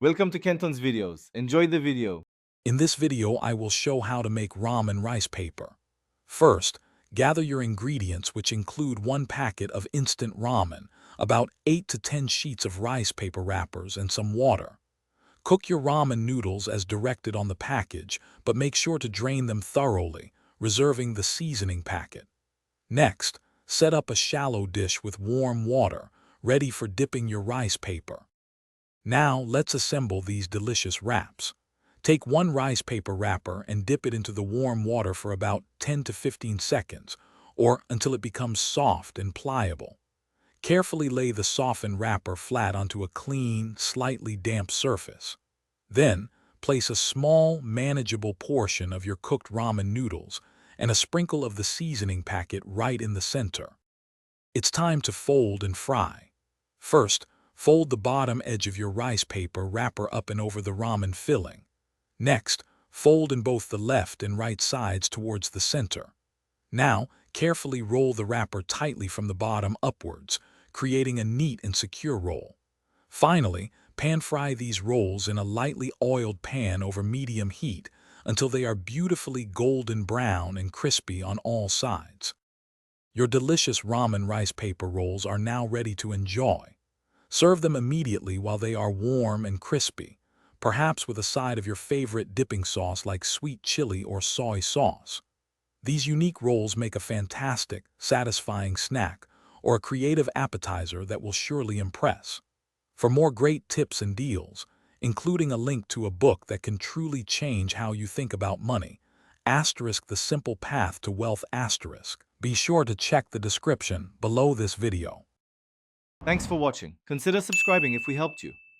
Welcome to Kenton's videos. Enjoy the video. In this video, I will show how to make ramen rice paper. First, gather your ingredients, which include 1 packet of instant ramen, about 8 to 10 sheets of rice paper wrappers, and some water. Cook your ramen noodles as directed on the package, but make sure to drain them thoroughly, reserving the seasoning packet. Next, set up a shallow dish with warm water, ready for dipping your rice paper. Now, let's assemble these delicious wraps. Take 1 rice paper wrapper and dip it into the warm water for about 10 to 15 seconds, or until it becomes soft and pliable. Carefully lay the softened wrapper flat onto a clean, slightly damp surface. Then, place a small, manageable portion of your cooked ramen noodles and a sprinkle of the seasoning packet right in the center. It's time to fold and fry. First, fold the bottom edge of your rice paper wrapper up and over the ramen filling. Next, fold in both the left and right sides towards the center. Now, carefully roll the wrapper tightly from the bottom upwards, creating a neat and secure roll. Finally, pan-fry these rolls in a lightly oiled pan over medium heat until they are beautifully golden brown and crispy on all sides. Your delicious ramen rice paper rolls are now ready to enjoy. Serve them immediately while they are warm and crispy, perhaps with a side of your favorite dipping sauce like sweet chili or soy sauce. These unique rolls make a fantastic, satisfying snack or a creative appetizer that will surely impress. For more great tips and deals, including a link to a book that can truly change how you think about money, *The Simple Path to Wealth*, be sure to check the description below this video. Thanks for watching. Consider subscribing if we helped you.